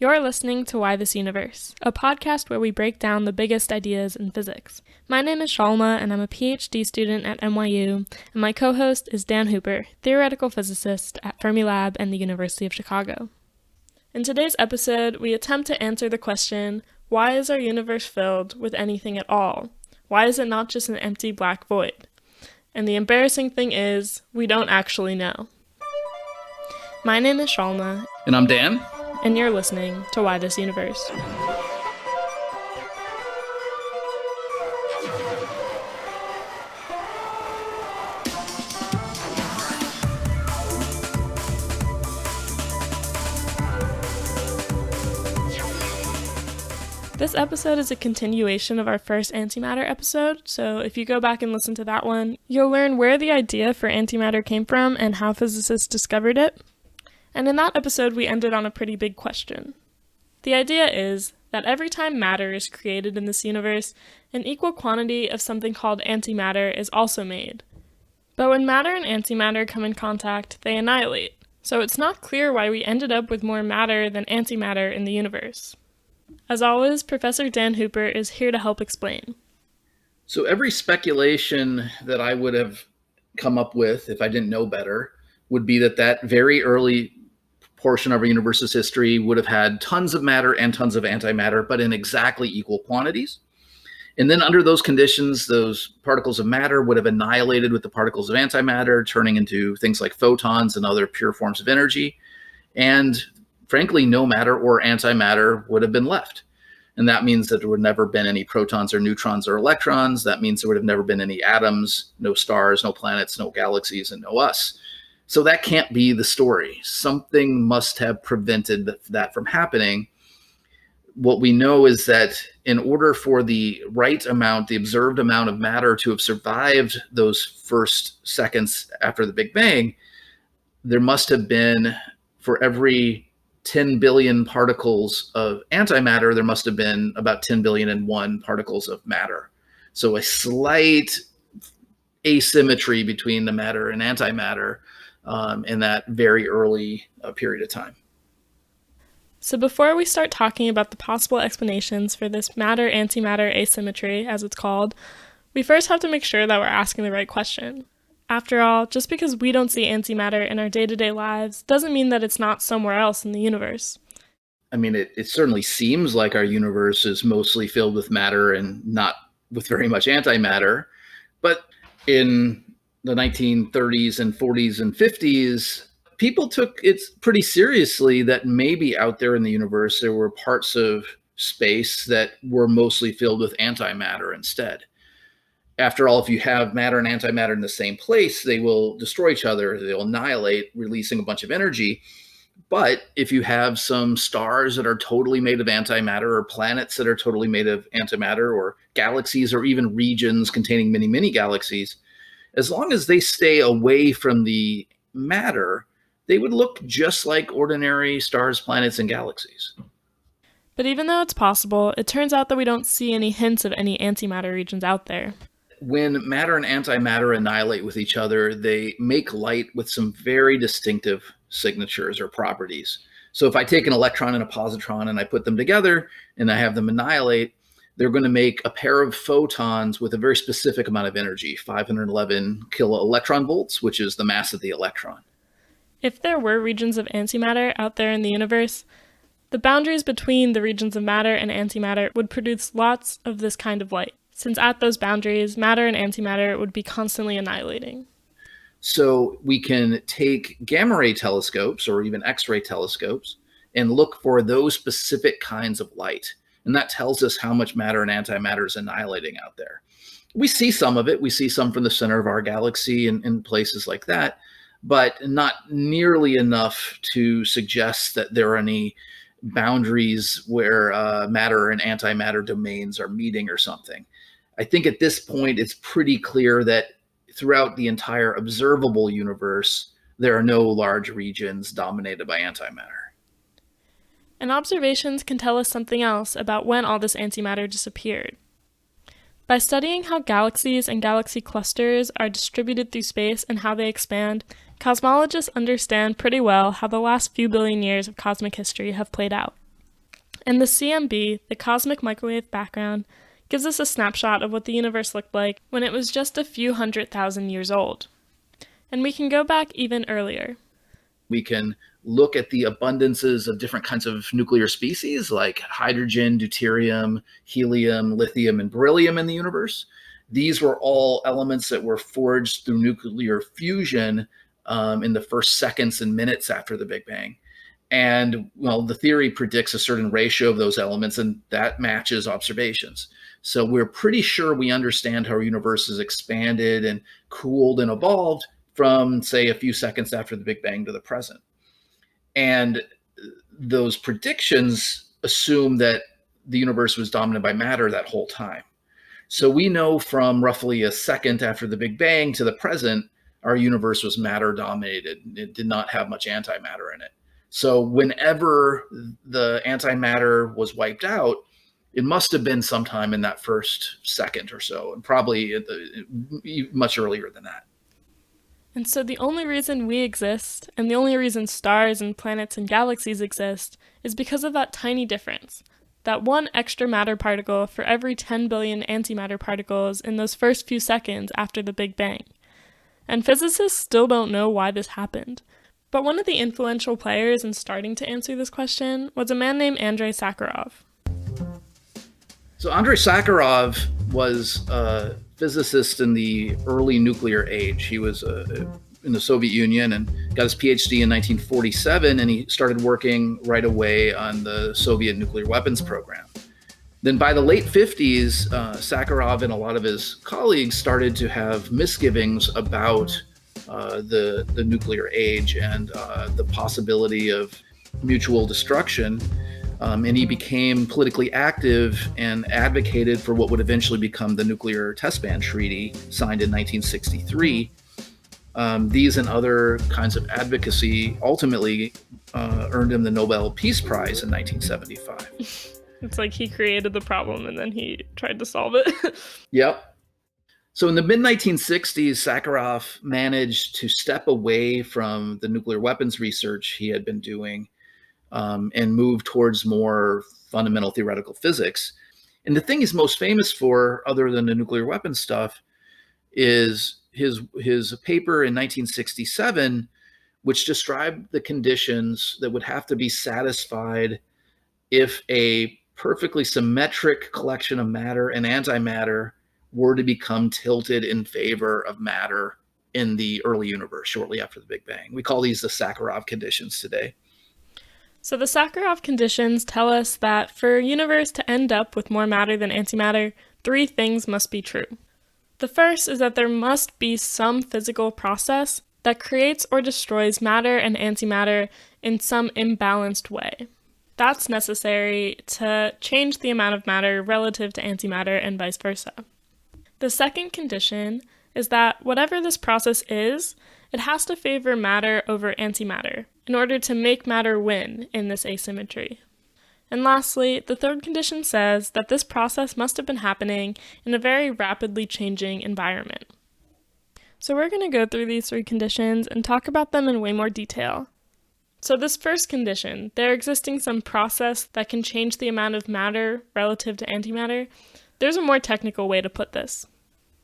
You're listening to Why This Universe, a podcast where we break down the biggest ideas in physics. My name is Shalma, and I'm a PhD student at NYU, and my co-host is Dan Hooper, theoretical physicist at Fermilab and the University of Chicago. In today's episode, we attempt to answer the question, why is our universe filled with anything at all? Why is it not just an empty black void? And the embarrassing thing is, we don't actually know. My name is Shalma. And I'm Dan. And you're listening to Why This Universe. This episode is a continuation of our first antimatter episode, so if you go back and listen to that one, you'll learn where the idea for antimatter came from and how physicists discovered it. And in that episode, we ended on a pretty big question. The idea is that every time matter is created in this universe, an equal quantity of something called antimatter is also made. But when matter and antimatter come in contact, they annihilate. So it's not clear why we ended up with more matter than antimatter in the universe. As always, Professor Dan Hooper is here to help explain. So every speculation that I would have come up with, if I didn't know better, would be that very early portion of our universe's history would have had tons of matter and tons of antimatter, but in exactly equal quantities. And then under those conditions, those particles of matter would have annihilated with the particles of antimatter, turning into things like photons and other pure forms of energy. And frankly, no matter or antimatter would have been left. And that means that there would never been any protons or neutrons or electrons. That means there would have never been any atoms, no stars, no planets, no galaxies, and no us. So that can't be the story. Something must have prevented that from happening. What we know is that in order for the right amount, the observed amount of matter to have survived those first seconds after the Big Bang, there must have been, for every 10 billion particles of antimatter, there must have been about 10 billion and one particles of matter. So a slight asymmetry between the matter and antimatter in that very early period of time. So before we start talking about the possible explanations for this matter-antimatter asymmetry, as it's called, we first have to make sure that we're asking the right question. After all, just because we don't see antimatter in our day-to-day lives doesn't mean that it's not somewhere else in the universe. I mean, it certainly seems like our universe is mostly filled with matter and not with very much antimatter, but in the 1930s and 40s and 50s, people took it pretty seriously that maybe out there in the universe, there were parts of space that were mostly filled with antimatter instead. After all, if you have matter and antimatter in the same place, they will destroy each other. They'll annihilate, releasing a bunch of energy. But if you have some stars that are totally made of antimatter, or planets that are totally made of antimatter, or galaxies, or even regions containing many, many galaxies, as long as they stay away from the matter, they would look just like ordinary stars, planets, and galaxies. But even though it's possible, it turns out that we don't see any hints of any antimatter regions out there. When matter and antimatter annihilate with each other, they make light with some very distinctive signatures or properties. So if I take an electron and a positron and I put them together and I have them annihilate, they're going to make a pair of photons with a very specific amount of energy, 511 kiloelectron volts, which is the mass of the electron. If there were regions of antimatter out there in the universe, the boundaries between the regions of matter and antimatter would produce lots of this kind of light, since at those boundaries, matter and antimatter would be constantly annihilating. So we can take gamma ray telescopes or even X-ray telescopes and look for those specific kinds of light. And that tells us how much matter and antimatter is annihilating out there. We see some of it. We see some from the center of our galaxy and places like that, but not nearly enough to suggest that there are any boundaries where matter and antimatter domains are meeting or something. I think at this point, it's pretty clear that throughout the entire observable universe, there are no large regions dominated by antimatter. And observations can tell us something else about when all this antimatter disappeared. By studying how galaxies and galaxy clusters are distributed through space and how they expand, cosmologists understand pretty well how the last few billion years of cosmic history have played out. And the CMB, the cosmic microwave background, gives us a snapshot of what the universe looked like when it was just a few 100,000 years old. And we can go back even earlier. We can look at the abundances of different kinds of nuclear species like hydrogen, deuterium, helium, lithium, and beryllium in the universe. These were all elements that were forged through nuclear fusion in the first seconds and minutes after the Big Bang. And well, the theory predicts a certain ratio of those elements, and that matches observations. So we're pretty sure we understand how our universe has expanded and cooled and evolved from, say, a few seconds after the Big Bang to the present. And those predictions assume that the universe was dominated by matter that whole time. So we know from roughly a second after the Big Bang to the present, our universe was matter dominated. It did not have much antimatter in it. So whenever the antimatter was wiped out, it must have been sometime in that first second or so, and probably much earlier than that. And so the only reason we exist, and the only reason stars and planets and galaxies exist, is because of that tiny difference. That one extra matter particle for every 10 billion antimatter particles in those first few seconds after the Big Bang. And physicists still don't know why this happened. But one of the influential players in starting to answer this question was a man named Andrei Sakharov. So Andrei Sakharov was a physicist in the early nuclear age. He was in the Soviet Union and got his PhD in 1947, and he started working right away on the Soviet nuclear weapons program. Then by the late 50s, Sakharov and a lot of his colleagues started to have misgivings about the nuclear age and the possibility of mutual destruction. And he became politically active and advocated for what would eventually become the Nuclear Test Ban Treaty, signed in 1963. These and other kinds of advocacy ultimately earned him the Nobel Peace Prize in 1975. It's like he created the problem and then he tried to solve it. Yep. So in the mid-1960s, Sakharov managed to step away from the nuclear weapons research he had been doing and move towards more fundamental theoretical physics. And the thing he's most famous for, other than the nuclear weapons stuff, is his paper in 1967, which described the conditions that would have to be satisfied if a perfectly symmetric collection of matter and antimatter were to become tilted in favor of matter in the early universe shortly after the Big Bang. We call these the Sakharov conditions today. So the Sakharov conditions tell us that for a universe to end up with more matter than antimatter, three things must be true. The first is that there must be some physical process that creates or destroys matter and antimatter in some imbalanced way. That's necessary to change the amount of matter relative to antimatter and vice versa. The second condition is that whatever this process is, it has to favor matter over antimatter in order to make matter win in this asymmetry. And lastly, the third condition says that this process must have been happening in a very rapidly changing environment. So we're going to go through these three conditions and talk about them in way more detail. So this first condition, there existing some process that can change the amount of matter relative to antimatter, there's a more technical way to put this.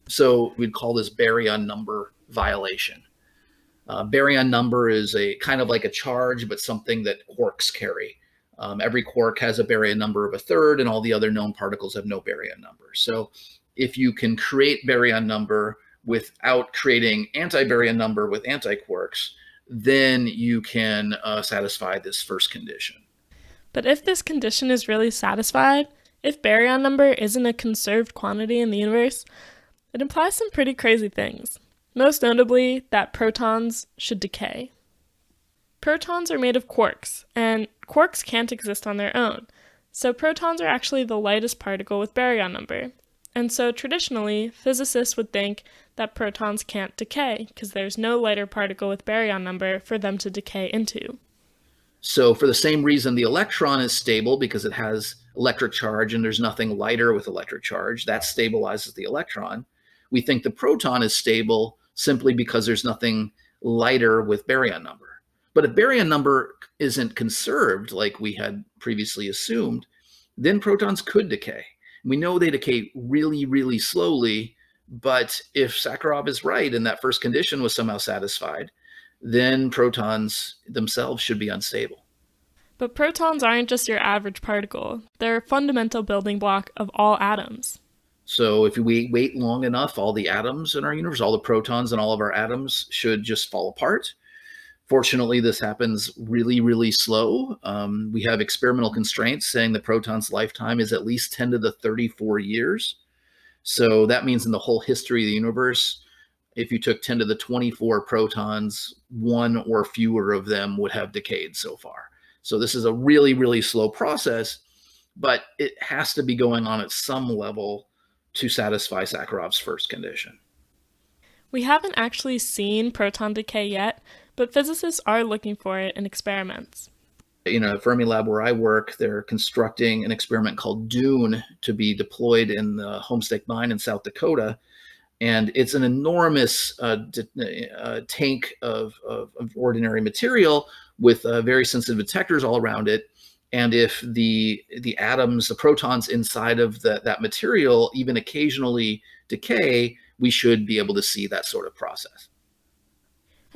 So we'd call this baryon number violation. Baryon number is a kind of like a charge, but something that quarks carry. Every quark has a baryon number of a third, and all the other known particles have no baryon number. So if you can create baryon number without creating anti-baryon number with antiquarks, then you can satisfy this first condition. But if this condition is really satisfied, if baryon number isn't a conserved quantity in the universe, it implies some pretty crazy things. Most notably, that protons should decay. Protons are made of quarks, and quarks can't exist on their own. So protons are actually the lightest particle with baryon number. And so traditionally, physicists would think that protons can't decay because there's no lighter particle with baryon number for them to decay into. So for the same reason the electron is stable because it has electric charge and there's nothing lighter with electric charge, that stabilizes the electron. We think the proton is stable simply because there's nothing lighter with baryon number. But if baryon number isn't conserved like we had previously assumed, then protons could decay. We know they decay really, really slowly, but if Sakharov is right and that first condition was somehow satisfied, then protons themselves should be unstable. But protons aren't just your average particle. They're a fundamental building block of all atoms. So if we wait long enough, all the atoms in our universe, all the protons in all of our atoms should just fall apart. Fortunately, this happens really, really slow. We have experimental constraints saying the proton's lifetime is at least 10 to the 34 years. So that means in the whole history of the universe, if you took 10 to the 24 protons, one or fewer of them would have decayed so far. So this is a really, really slow process, but it has to be going on at some level to satisfy Sakharov's first condition. We haven't actually seen proton decay yet, but physicists are looking for it in experiments. At Fermilab where I work, they're constructing an experiment called DUNE to be deployed in the Homestake Mine in South Dakota. And it's an enormous tank of ordinary material with very sensitive detectors all around it. And if the atoms, the protons inside of that material even occasionally decay, we should be able to see that sort of process.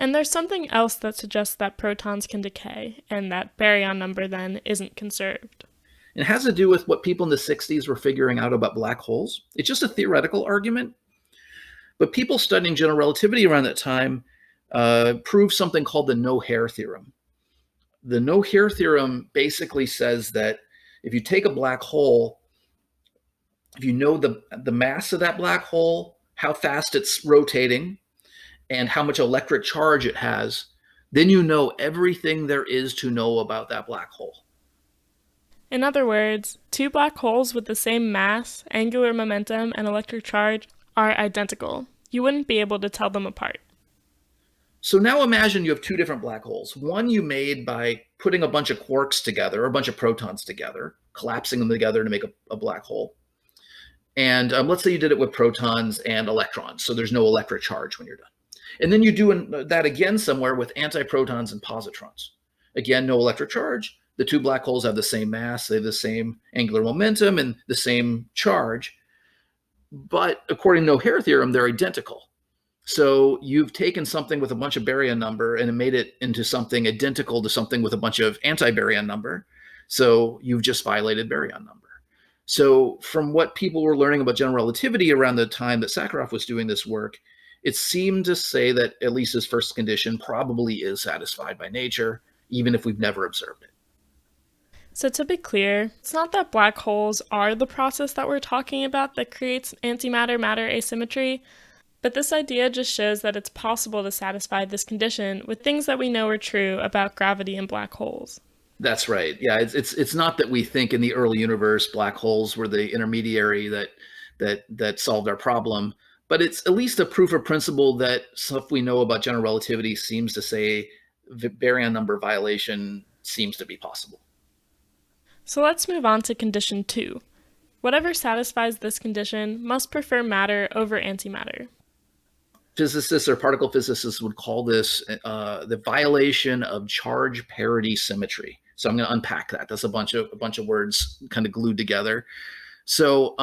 And there's something else that suggests that protons can decay, and that baryon number then isn't conserved. It has to do with what people in the 60s were figuring out about black holes. It's just a theoretical argument, but people studying general relativity around that time proved something called the no-hair theorem. The no-hair theorem basically says that if you take a black hole, if you know the mass of that black hole, how fast it's rotating, and how much electric charge it has, then you know everything there is to know about that black hole. In other words, two black holes with the same mass, angular momentum, and electric charge are identical. You wouldn't be able to tell them apart. So now imagine you have two different black holes. One you made by putting a bunch of quarks together, or a bunch of protons together, collapsing them together to make a black hole. And let's say you did it with protons and electrons, so there's no electric charge when you're done. And then you do that again somewhere with antiprotons and positrons. Again, no electric charge. The two black holes have the same mass, they have the same angular momentum and the same charge. But according to no-hair theorem, they're identical. So you've taken something with a bunch of baryon number and made it into something identical to something with a bunch of anti-baryon number. So you've just violated baryon number. So from what people were learning about general relativity around the time that Sakharov was doing this work, it seemed to say that at least his first condition probably is satisfied by nature, even if we've never observed it. So to be clear, it's not that black holes are the process that we're talking about that creates antimatter-matter asymmetry, but this idea just shows that it's possible to satisfy this condition with things that we know are true about gravity and black holes. That's right. Yeah, it's not that we think in the early universe black holes were the intermediary that solved our problem, but it's at least a proof of principle that stuff we know about general relativity seems to say baryon number violation seems to be possible. So let's move on to condition 2. Whatever satisfies this condition must prefer matter over antimatter. Physicists or particle physicists would call this the violation of charge parity symmetry. So I'm going to unpack that. That's a bunch of words kind of glued together. So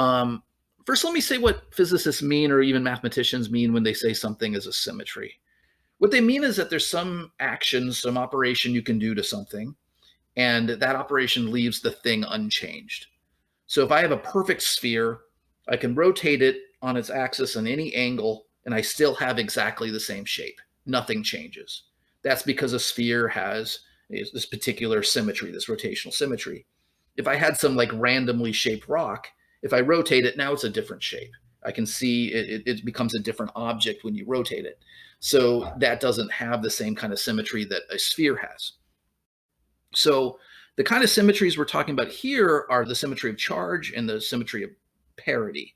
first, let me say what physicists mean, or even mathematicians mean, when they say something is a symmetry. What they mean is that there's some action, some operation you can do to something, and that operation leaves the thing unchanged. So if I have a perfect sphere, I can rotate it on its axis on any angle, and I still have exactly the same shape. Nothing changes. That's because a sphere has this particular symmetry, this rotational symmetry. If I had some like randomly shaped rock, if I rotate it, now it's a different shape. I can see it becomes a different object when you rotate it. So that doesn't have the same kind of symmetry that a sphere has. So the kind of symmetries we're talking about here are the symmetry of charge and the symmetry of parity.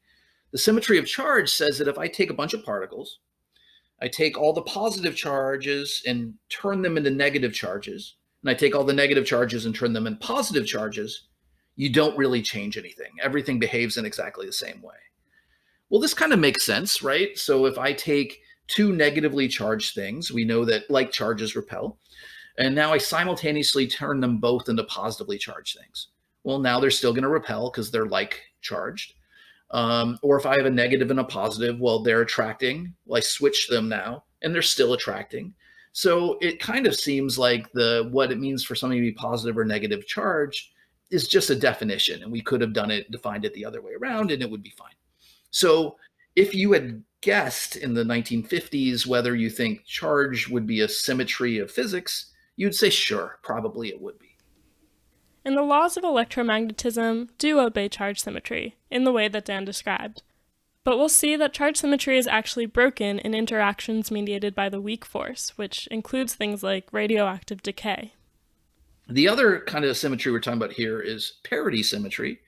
The symmetry of charge says that if I take a bunch of particles, I take all the positive charges and turn them into negative charges, and I take all the negative charges and turn them into positive charges, you don't really change anything. Everything behaves in exactly the same way. Well, this kind of makes sense, right? So if I take two negatively charged things, we know that like charges repel. And now I simultaneously turn them both into positively charged things. Well, now they're still going to repel because they're like charged. Or if I have a negative and a positive, well, they're attracting. Well, I switch them now and they're still attracting. So it kind of seems like what it means for something to be positive or negative charge is just a definition. And we could have defined it the other way around and it would be fine. So if you had guessed in the 1950s whether you think charge would be a symmetry of physics, you'd say, sure, probably it would be. And the laws of electromagnetism do obey charge symmetry in the way that Dan described. But we'll see that charge symmetry is actually broken in interactions mediated by the weak force, which includes things like radioactive decay. The other kind of symmetry we're talking about here is parity symmetry,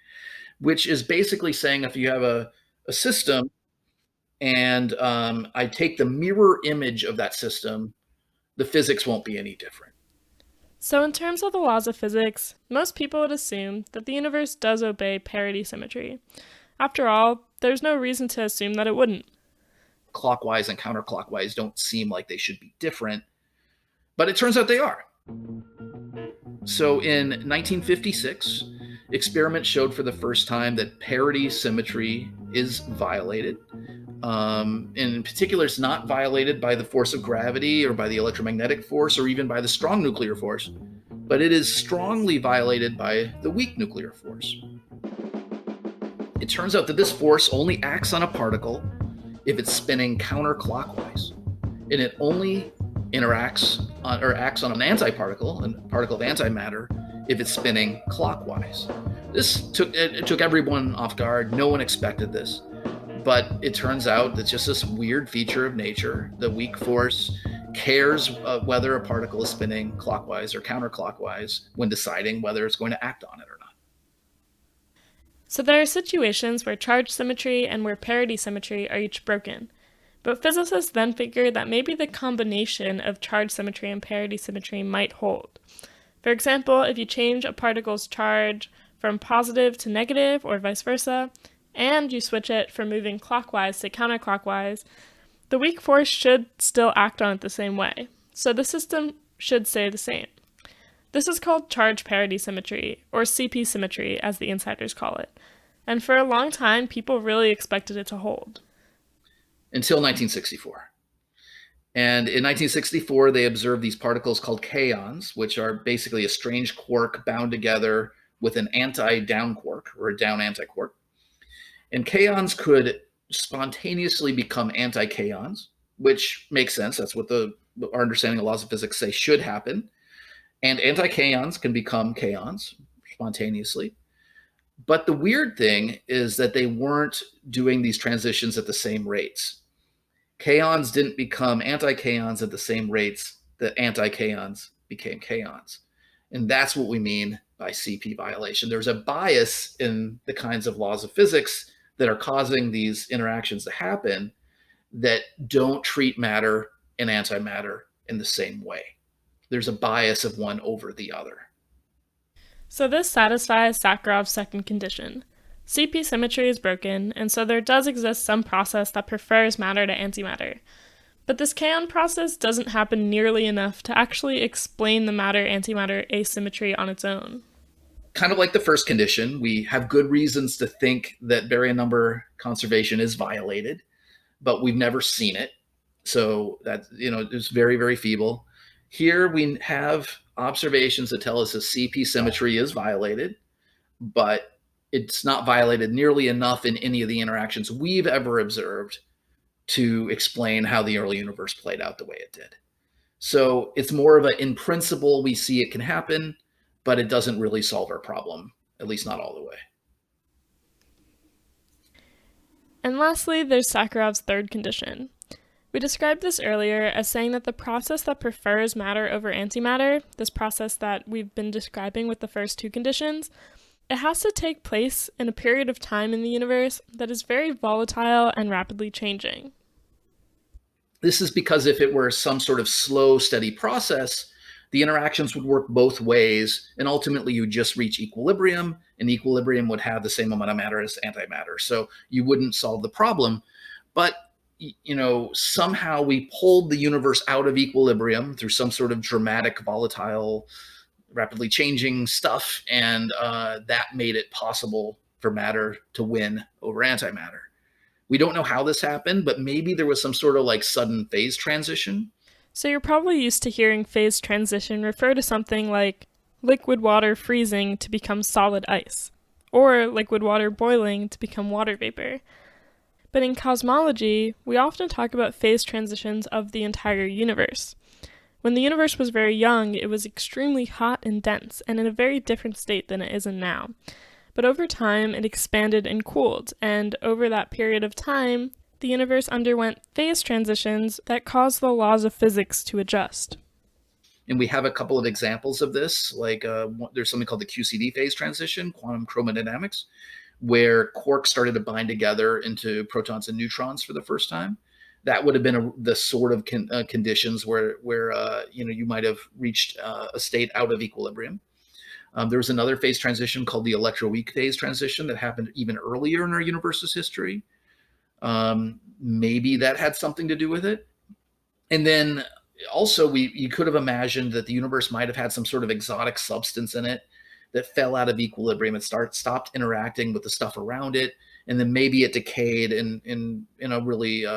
which is basically saying if you have a system and I take the mirror image of that system, the physics won't be any different. So in terms of the laws of physics, most people would assume that the universe does obey parity symmetry. After all, there's no reason to assume that it wouldn't. Clockwise and counterclockwise don't seem like they should be different, but it turns out they are. So in 1956, experiments showed for the first time that parity symmetry is violated. In particular, it's not violated by the force of gravity or by the electromagnetic force or even by the strong nuclear force, but it is strongly violated by the weak nuclear force. It turns out that this force only acts on a particle if it's spinning counterclockwise, and it only acts on an antiparticle, a particle of antimatter, if it's spinning clockwise. It took everyone off guard. No one expected this. But it turns out that just this weird feature of nature, the weak force cares whether a particle is spinning clockwise or counterclockwise when deciding whether it's going to act on it or not. So there are situations where charge symmetry and where parity symmetry are each broken. But physicists then figured that maybe the combination of charge symmetry and parity symmetry might hold. For example, if you change a particle's charge from positive to negative or vice versa, and you switch it from moving clockwise to counterclockwise, the weak force should still act on it the same way. So the system should stay the same. This is called charge parity symmetry, or CP symmetry as the insiders call it. And for a long time, people really expected it to hold. Until 1964. And in 1964, they observed these particles called kaons, which are basically a strange quark bound together with an anti-down quark, or a down anti-quark. And kaons could spontaneously become anti-kaons, which makes sense. That's what our understanding of laws of physics say should happen. And anti-kaons can become kaons spontaneously. But the weird thing is that they weren't doing these transitions at the same rates. Kaons didn't become anti-kaons at the same rates that anti-kaons became kaons. And that's what we mean by CP violation. There's a bias in the kinds of laws of physics that are causing these interactions to happen that don't treat matter and antimatter in the same way. There's a bias of one over the other. So this satisfies Sakharov's second condition. CP symmetry is broken, and so there does exist some process that prefers matter to antimatter. But this kaon process doesn't happen nearly enough to actually explain the matter-antimatter asymmetry on its own. Kind of like the first condition, we have good reasons to think that baryon number conservation is violated, but we've never seen it. So that, it's very, very feeble. Here we have observations that tell us that CP symmetry is violated, but it's not violated nearly enough in any of the interactions we've ever observed to explain how the early universe played out the way it did. So it's more of in principle, we see it can happen, but it doesn't really solve our problem, at least not all the way. And lastly, there's Sakharov's third condition. We described this earlier as saying that the process that prefers matter over antimatter, this process that we've been describing with the first two conditions, it has to take place in a period of time in the universe that is very volatile and rapidly changing. This is because if it were some sort of slow, steady process, the interactions would work both ways, and ultimately you just reach equilibrium, and equilibrium would have the same amount of matter as antimatter. So you wouldn't solve the problem. But somehow we pulled the universe out of equilibrium through some sort of dramatic, volatile, rapidly changing stuff, and that made it possible for matter to win over antimatter. We don't know how this happened, but maybe there was some sort of like sudden phase transition. So you're probably used to hearing phase transition refer to something like liquid water freezing to become solid ice, or liquid water boiling to become water vapor. But in cosmology, we often talk about phase transitions of the entire universe. When the universe was very young, it was extremely hot and dense, and in a very different state than it is in now. But over time, it expanded and cooled, and over that period of time, the universe underwent phase transitions that caused the laws of physics to adjust. And we have a couple of examples of this, like there's something called the QCD phase transition, quantum chromodynamics, where quarks started to bind together into protons and neutrons for the first time. That would have been the sort of conditions where you might have reached a state out of equilibrium. There was another phase transition called the electroweak phase transition that happened even earlier in our universe's history. Maybe that had something to do with it. And then also you could have imagined that the universe might have had some sort of exotic substance in it that fell out of equilibrium and stopped interacting with the stuff around it. And then maybe it decayed in a really,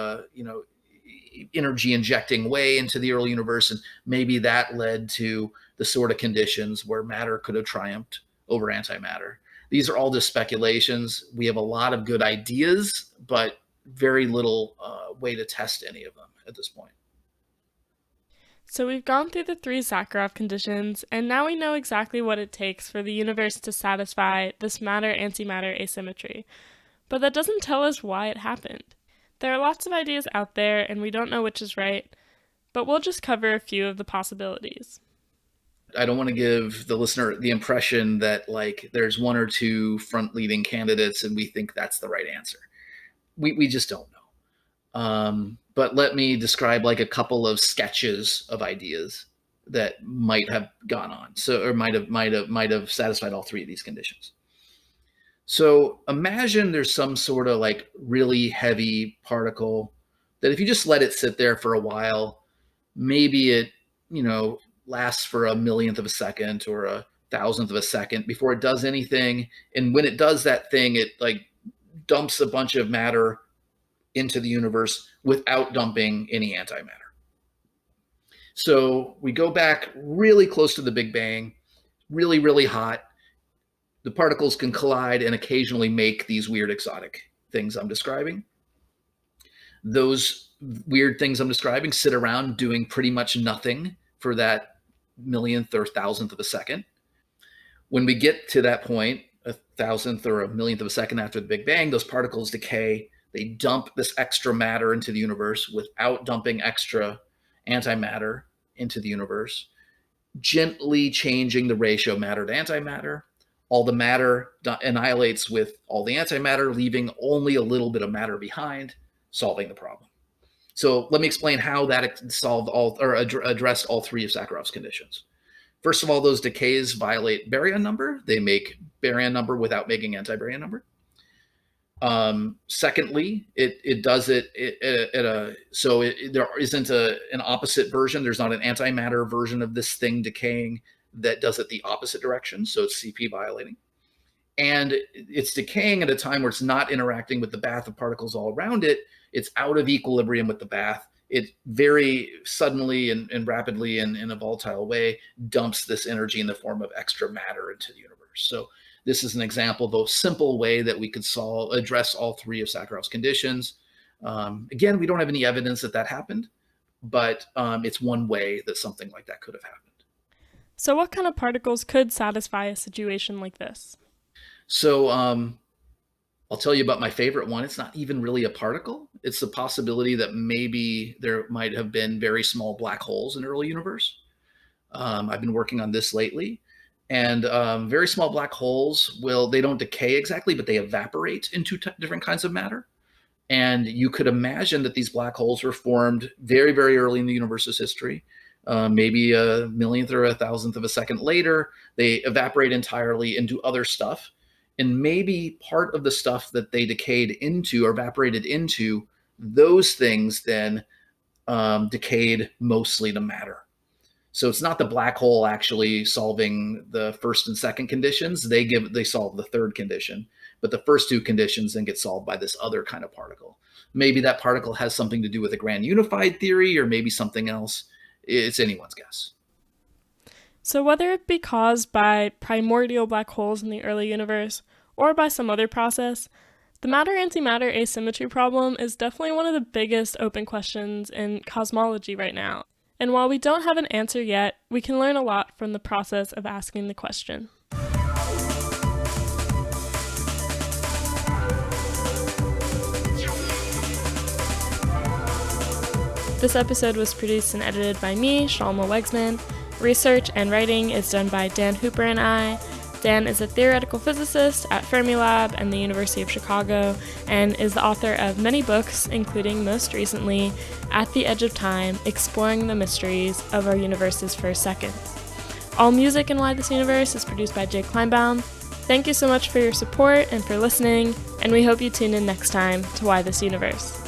energy injecting way into the early universe. And maybe that led to the sort of conditions where matter could have triumphed over antimatter. These are all just speculations. We have a lot of good ideas, but very little way to test any of them at this point. So we've gone through the 3 Sakharov conditions, and now we know exactly what it takes for the universe to satisfy this matter-antimatter asymmetry. But that doesn't tell us why it happened. There are lots of ideas out there, and we don't know which is right, but we'll just cover a few of the possibilities. I don't want to give the listener the impression that like there's one or two front-leading candidates and we think that's the right answer. We just don't know. But let me describe like a couple of sketches of ideas that might have gone on. So, or might have satisfied all 3 of these conditions. So imagine there's some sort of like really heavy particle that if you just let it sit there for a while, maybe it, lasts for a millionth of a second or a thousandth of a second before it does anything. And when it does that thing, it like dumps a bunch of matter into the universe without dumping any antimatter. So we go back really close to the Big Bang, really, really hot. The particles can collide and occasionally make these weird exotic things I'm describing. Those weird things I'm describing sit around doing pretty much nothing for that millionth or thousandth of a second. When we get to that point, a thousandth or a millionth of a second after the Big Bang, those particles decay. They dump this extra matter into the universe without dumping extra antimatter into the universe, gently changing the ratio matter to antimatter. All the matter annihilates with all the antimatter, leaving only a little bit of matter behind, solving the problem. So let me explain how that solved all or addressed all 3 of Sakharov's conditions. First of all, those decays violate baryon number. They make baryon number without making antibaryon number. Secondly, it does it at a so there isn't an opposite version. There's not an antimatter version of this thing decaying that does it the opposite direction. So it's CP violating. And it's decaying at a time where it's not interacting with the bath of particles all around it. It's out of equilibrium with the bath. It very suddenly and rapidly and in a volatile way dumps this energy in the form of extra matter into the universe. So this is an example of a simple way that we could address all 3 of Sakharov's conditions. Again, we don't have any evidence that happened, but it's one way that something like that could have happened. So what kind of particles could satisfy a situation like this? So I'll tell you about my favorite one. It's not even really a particle. It's the possibility that maybe there might have been very small black holes in the early universe. I've been working on this lately. And very small black holes, they don't decay exactly, but they evaporate into different kinds of matter. And you could imagine that these black holes were formed very, very early in the universe's history. Maybe a millionth or a thousandth of a second later, they evaporate entirely into other stuff. And maybe part of the stuff that they decayed into or evaporated into those things then decayed mostly to matter. So it's not the black hole actually solving the first and second conditions. They solve the third condition, but the first two conditions then get solved by this other kind of particle. Maybe that particle has something to do with a grand unified theory, or maybe something else. It's anyone's guess. So whether it be caused by primordial black holes in the early universe or by some other process, the matter-antimatter asymmetry problem is definitely one of the biggest open questions in cosmology right now. And while we don't have an answer yet, we can learn a lot from the process of asking the question. This episode was produced and edited by me, Shalma Wegsman. Research and writing is done by Dan Hooper and I. Dan is a theoretical physicist at Fermilab and the University of Chicago, and is the author of many books, including most recently, At the Edge of Time, Exploring the Mysteries of Our Universe's First Seconds. All music in Why This Universe is produced by Jake Kleinbaum. Thank you so much for your support and for listening, and we hope you tune in next time to Why This Universe.